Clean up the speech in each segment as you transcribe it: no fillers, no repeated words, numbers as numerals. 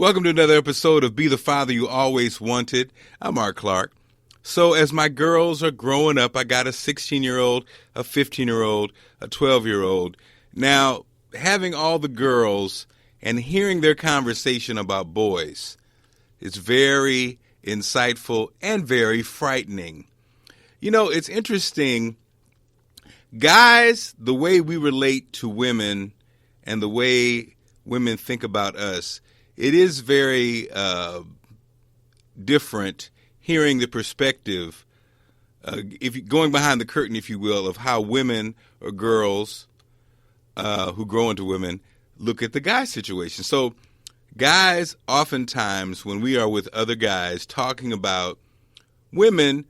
Welcome to another episode of Be the Father You Always Wanted. I'm Marc Clark. So as my girls are growing up, I got a 16-year-old, a 15-year-old, a 12-year-old. Now, having all the girls and hearing their conversation about boys is very insightful and very frightening. You know, it's interesting. Guys, the way we relate to women and the way women think about us, it is very different hearing the perspective, going behind the curtain, if you will, of how women or girls who grow into women look at the guy situation. So guys, oftentimes when we are with other guys talking about women,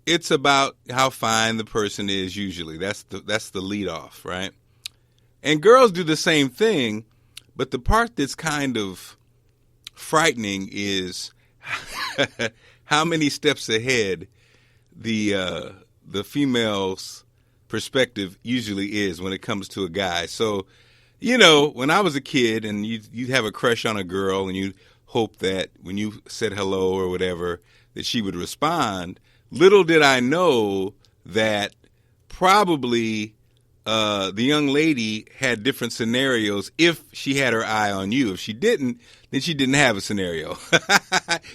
it's about how fine the person is usually. That's the lead off, right? And girls do the same thing, but the part that's kind of frightening is how many steps ahead the female's perspective usually is when it comes to a guy. So, you know, when I was a kid and you'd have a crush on a girl and you hope that when you said hello or whatever that she would respond, little did I know that probably the young lady had different scenarios if she had her eye on you. If she didn't, then she didn't have a scenario.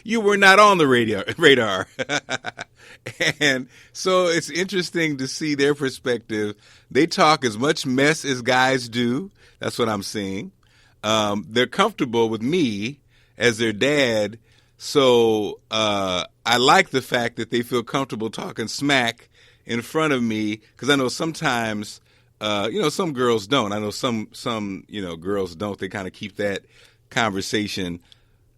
You were not on the radar. And so it's interesting to see their perspective. They talk as much mess as guys do. That's what I'm seeing. They're comfortable with me as their dad. So I like the fact that they feel comfortable talking smack in front of me, because I know sometimes some girls don't. I know some girls don't. They kind of keep that conversation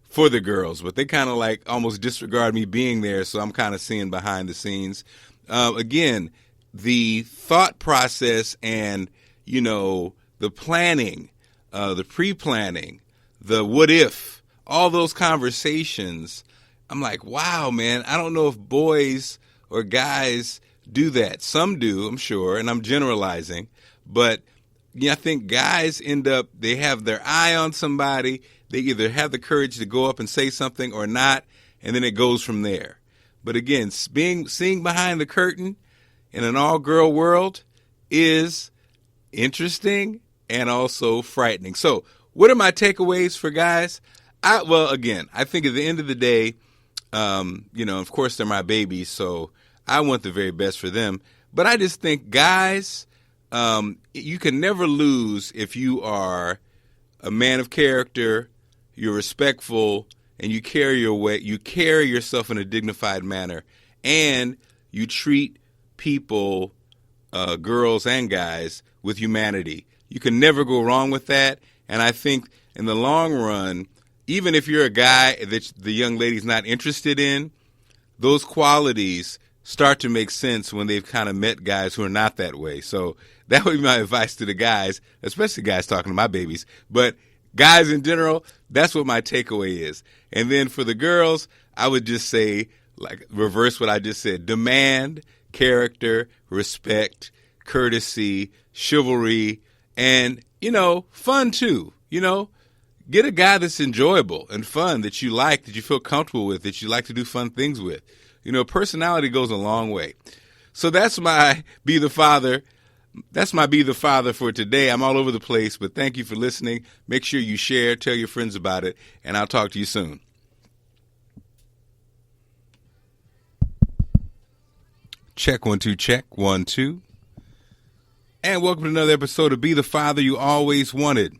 for the girls, but they kind of like almost disregard me being there. So I'm kind of seeing behind the scenes. Again, the thought process and, the planning, the pre-planning, the what if, all those conversations. I'm like, wow, man, I don't know if boys or guys do that. Some do, I'm sure, and I'm generalizing. But I think guys they have their eye on somebody. They either have the courage to go up and say something or not, and then it goes from there. But again, seeing behind the curtain in an all-girl world is interesting and also frightening. So what are my takeaways for guys? I think at the end of the day, of course they're my babies, so I want the very best for them. But I just think guys, you can never lose if you are a man of character, you're respectful, and you carry yourself in a dignified manner, and you treat people, girls and guys, with humanity. You can never go wrong with that. And I think in the long run, even if you're a guy that the young lady's not interested in, those qualities start to make sense when they've kind of met guys who are not that way. So that would be my advice to the guys, especially guys talking to my babies. But guys in general, that's what my takeaway is. And then for the girls, I would just say, like, reverse what I just said. Demand character, respect, courtesy, chivalry, and, fun too. Get a guy that's enjoyable and fun, that you like, that you feel comfortable with, that you like to do fun things with. Personality goes a long way. So that's my Be the Father. That's my Be the Father for today. I'm all over the place, but thank you for listening. Make sure you share, tell your friends about it, and I'll talk to you soon. Check 1 2, check 1 2. And welcome to another episode of Be the Father You Always Wanted.